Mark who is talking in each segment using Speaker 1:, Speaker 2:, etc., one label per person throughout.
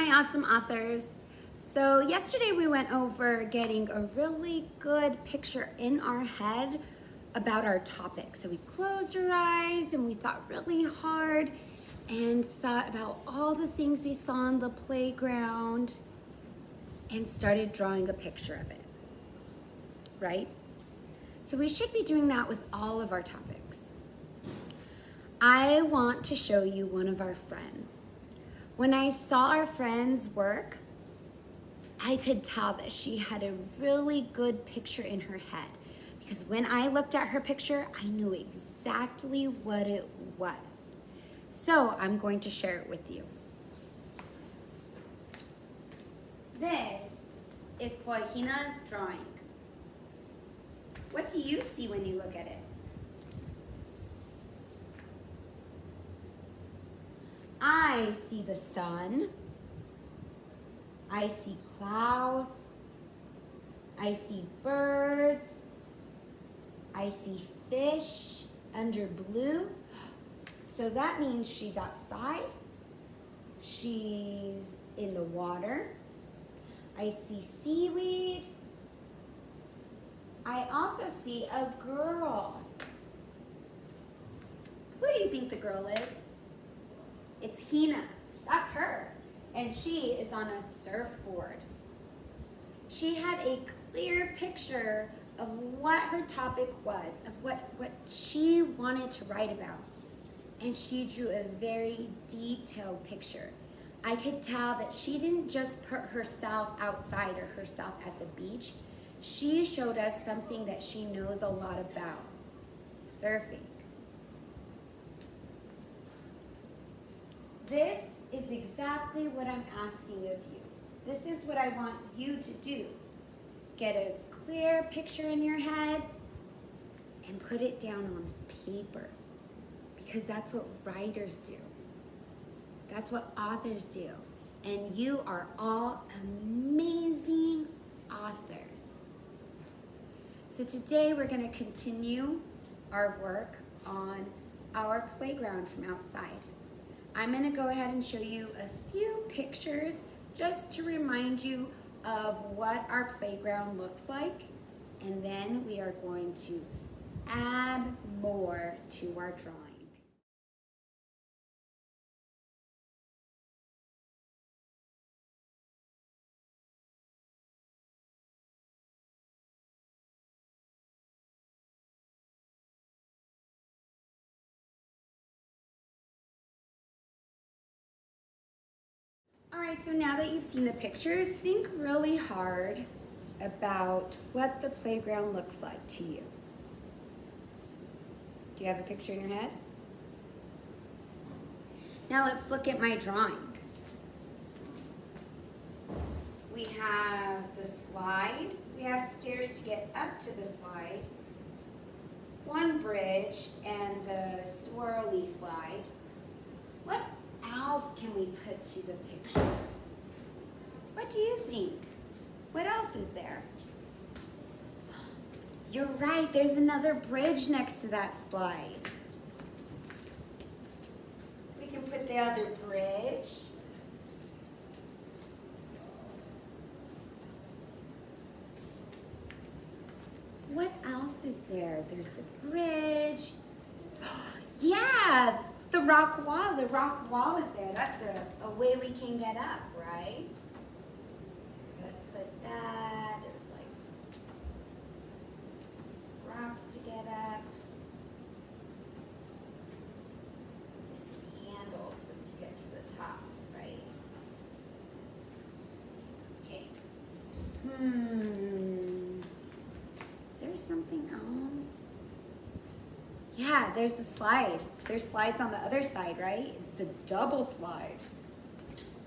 Speaker 1: my awesome authors. So yesterday we went over getting a really good picture in our head about our topic. So we closed our eyes and we thought really hard and thought about all the things we saw on the playground and started drawing a picture of it, right? So we should be doing that with all of our topics. I want to show you one of our friends. When I saw our friend's work, I could tell that she had a really good picture in her head, because when I looked at her picture, I knew exactly what it was. So I'm going to share it with you. This is Poahina's drawing. What do you see when you look at it? I see the sun. I see clouds. I see birds. I see fish under blue. So that means she's outside. She's in the water. I see seaweed. I also see a girl. Who do you think the girl is? It's Hina. That's her. And she is on a surfboard. She had a clear picture of what her topic was, of what she wanted to write about. And she drew a very detailed picture. I could tell that she didn't just put herself outside or herself at the beach. She showed us something that she knows a lot about, surfing. This is exactly what I'm asking of you. This is what I want you to do. Get a clear picture in your head and put it down on paper, because that's what writers do. That's what authors do. And you are all amazing authors. So today we're going to continue our work on our playground from outside. I'm going to go ahead and show you a few pictures just to remind you of what our playground looks like, and then we are going to add more to our drawing. All right, so now that you've seen the pictures, think really hard about what the playground looks like to you. Do you have a picture in your head? Now let's look at my drawing. We have the slide. We have stairs to get up to the slide, one bridge, and the swirly slide. What else can we put to the picture? What do you think? What else is there? You're right, there's another bridge next to that slide. We can put the other bridge. What else is there? There's the bridge. Yeah, the rock wall. The rock wall is there. That's a way we can get up, right? So let's put that. There's like rocks to get up. And handles to get to the top, right? Okay. Is there something else? Yeah, there's the slide. There's slides on the other side, right? It's a double slide.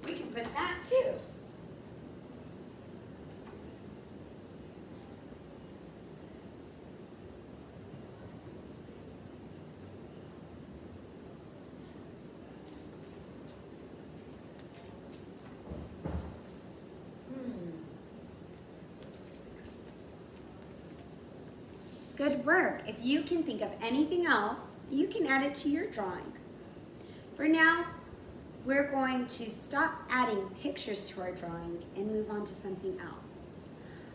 Speaker 1: We can put that too. Good work. If you can think of anything else, you can add it to your drawing. For now, we're going to stop adding pictures to our drawing and move on to something else.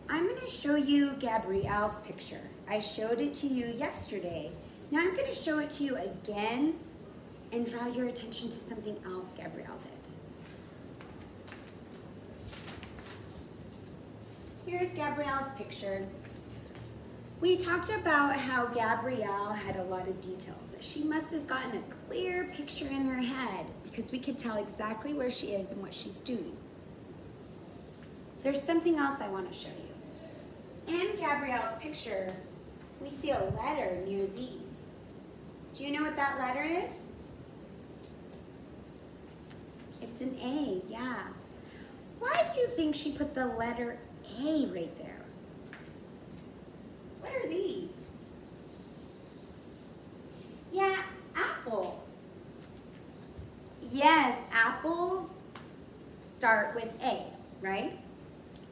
Speaker 1: I'm going to show you Gabrielle's picture. I showed it to you yesterday. Now I'm going to show it to you again and draw your attention to something else Gabrielle did. Here's Gabrielle's picture. We talked about how Gabrielle had a lot of details. She must have gotten a clear picture in her head because we could tell exactly where she is and what she's doing. There's something else I want to show you. In Gabrielle's picture, we see a letter near these. Do you know what that letter is? It's an A, yeah. Why do you think she put the letter A right there? What are these? Yeah, apples. Yes, apples start with A, right?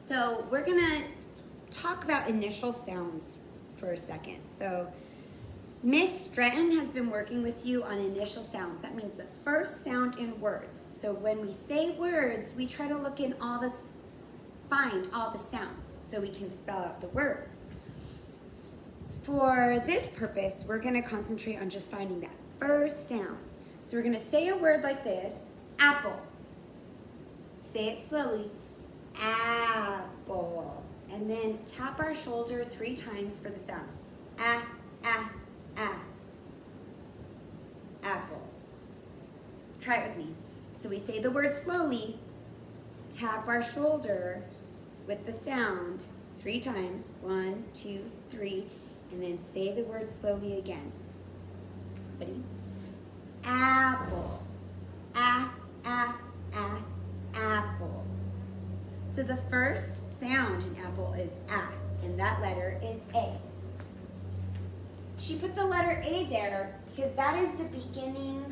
Speaker 1: So we're gonna talk about initial sounds for a second. So Miss Stratton has been working with you on initial sounds. That means the first sound in words. So when we say words, we try to look in all this, find all the sounds so we can spell out the words. For this purpose, we're gonna concentrate on just finding that first sound. So we're gonna say a word like this, apple. Say it slowly, apple. And then tap our shoulder 3 times for the sound. Ah, ah, ah. Apple. Try it with me. So we say the word slowly, tap our shoulder with the sound 3 times. 1, 2, 3. And then say the word slowly again. Ready? Apple. Ah, ah, ah, apple. So the first sound in apple is ah, and that letter is A. She put the letter A there because that is the beginning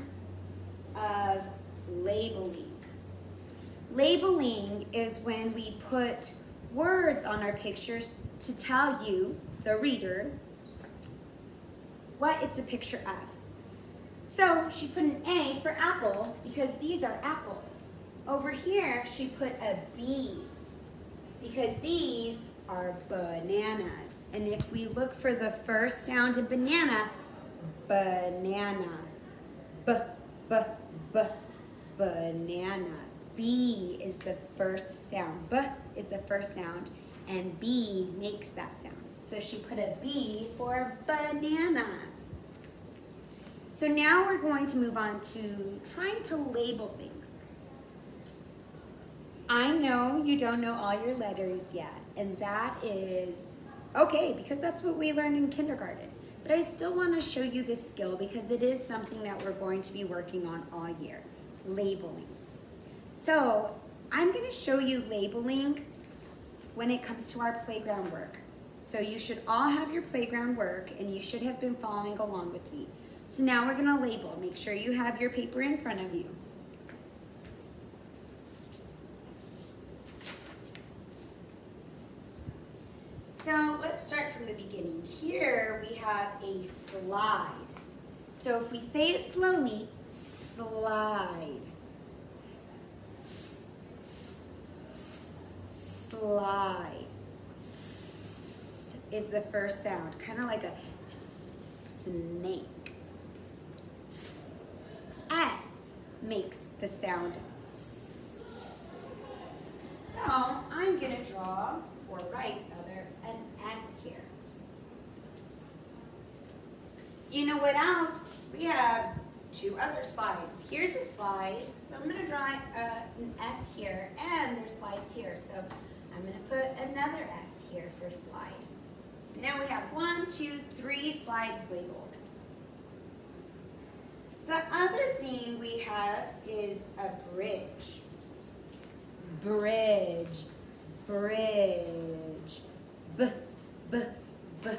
Speaker 1: of labeling. Labeling is when we put words on our pictures to tell you, the reader, what it's a picture of. So she put an A for apple because these are apples. Over here, she put a B because these are bananas. And if we look for the first sound in banana, banana. B, b, b, banana. B is the first sound. B is the first sound, and B makes that sound. So she put a B for banana. So now we're going to move on to trying to label things. I know you don't know all your letters yet, and that is okay because that's what we learned in kindergarten. But I still want to show you this skill because it is something that we're going to be working on all year, labeling. So I'm going to show you labeling when it comes to our playground work. So you should all have your playground work and you should have been following along with me. So now we're going to label. Make sure you have your paper in front of you. So let's start from the beginning. Here we have a slide. So if we say it slowly, slide. Slide. S is the first sound, kind of like a snake. S makes the sound S. So I'm going to draw, or write rather, an S here. You know what else? We have 2 other slides. Here's a slide, so I'm going to draw an S here, and there's slides here. So I'm going to put another S here for slide. So now we have 1, 2, 3 slides labeled. The other thing we have is a bridge. Bridge, bridge, b, b, b,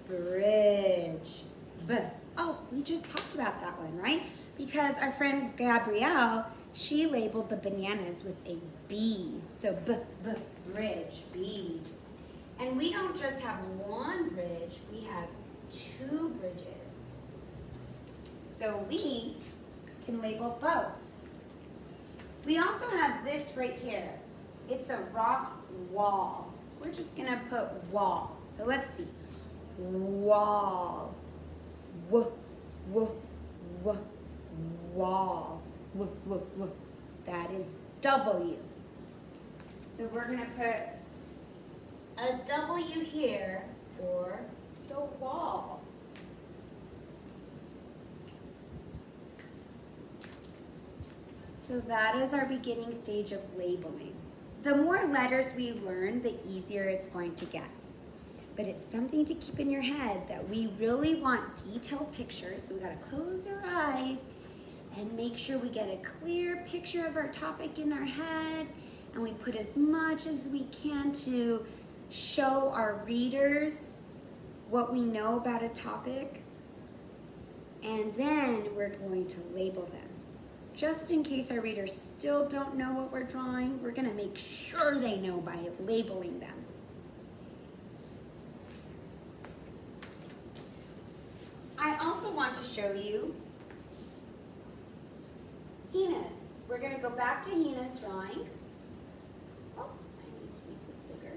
Speaker 1: bridge, b. Oh, we just talked about that one, right? Because our friend Gabrielle, she labeled the bananas with a B. So b, b, bridge, B. And we don't just have one bridge, we have 2 bridges. So we can label both. We also have this right here. It's a rock wall. We're just gonna put wall. So let's see. Wall. W, w, w, wall. W, w, w. That is W. So we're gonna put a W here for the wall. So that is our beginning stage of labeling. The more letters we learn, the easier it's going to get. But it's something to keep in your head that we really want detailed pictures, so we gotta close our eyes and make sure we get a clear picture of our topic in our head, and we put as much as we can to show our readers what we know about a topic, and then we're going to label them. Just in case our readers still don't know what we're drawing, we're gonna make sure they know by labeling them. I also want to show you Hina's. We're gonna go back to Hina's drawing. Oh, I need to make this bigger.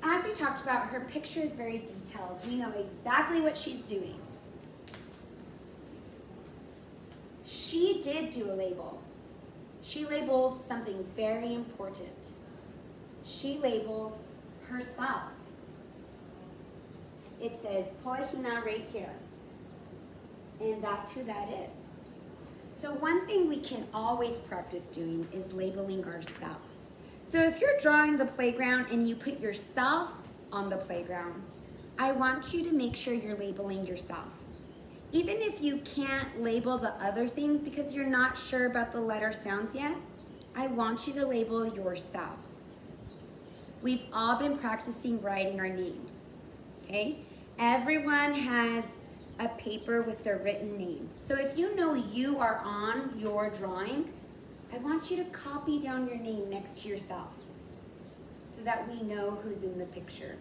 Speaker 1: As we talked about, her picture is very detailed. We know exactly what she's doing. She did do a label. She labeled something very important. She labeled herself. It says Pohina right here. And that's who that is. So one thing we can always practice doing is labeling ourselves. So if you're drawing the playground and you put yourself on the playground, I want you to make sure you're labeling yourself. Even if you can't label the other things because you're not sure about the letter sounds yet, I want you to label yourself. We've all been practicing writing our names, okay? Everyone has a paper with their written name. So if you know you are on your drawing, I want you to copy down your name next to yourself so that we know who's in the picture.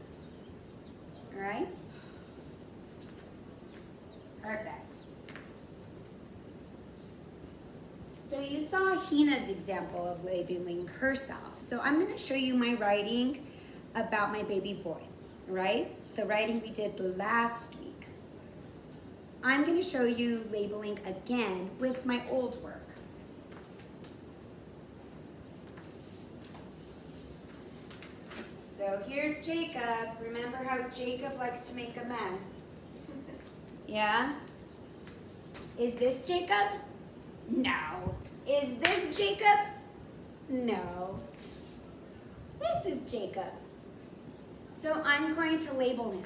Speaker 1: All right? Perfect. So you saw Hina's example of labeling herself. So I'm going to show you my writing about my baby boy, right? The writing we did last week. I'm going to show you labeling again with my old work. So here's Jacob. Remember how Jacob likes to make a mess? Yeah? Is this Jacob? No. Is this Jacob? No. This is Jacob. So I'm going to label him.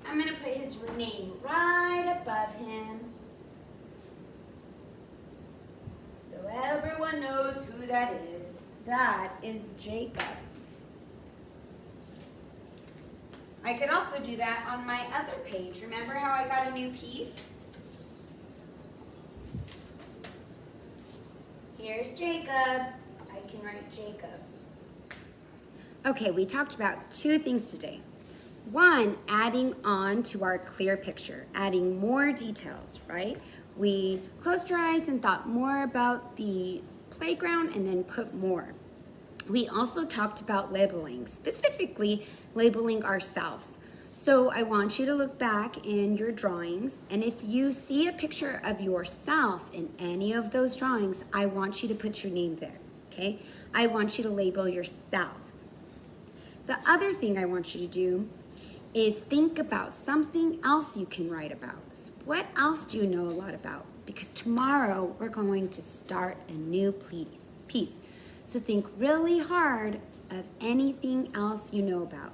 Speaker 1: I'm going to put his name right above him, so everyone knows who that is. That is Jacob. I could also do that on my other page. Remember how I got a new piece? Here's Jacob. I can write Jacob. Okay, we talked about two things today. One, adding on to our clear picture, adding more details, right? We closed our eyes and thought more about the playground and then put more. We also talked about labeling, specifically labeling ourselves. So I want you to look back in your drawings, and if you see a picture of yourself in any of those drawings, I want you to put your name there, okay? I want you to label yourself. The other thing I want you to do is think about something else you can write about. What else do you know a lot about? Because tomorrow we're going to start a new piece. So think really hard of anything else you know about.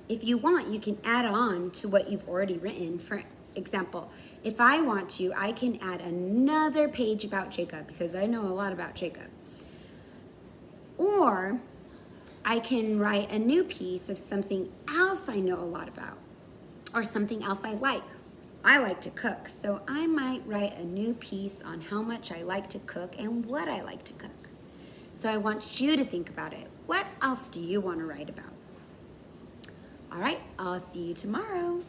Speaker 1: If you want, you can add on to what you've already written. For example, if I want to, I can add another page about Jacob because I know a lot about Jacob. Or I can write a new piece of something else I know a lot about, or something else I like. I like to cook, so I might write a new piece on how much I like to cook and what I like to cook. So I want you to think about it. What else do you want to write about? All right, I'll see you tomorrow.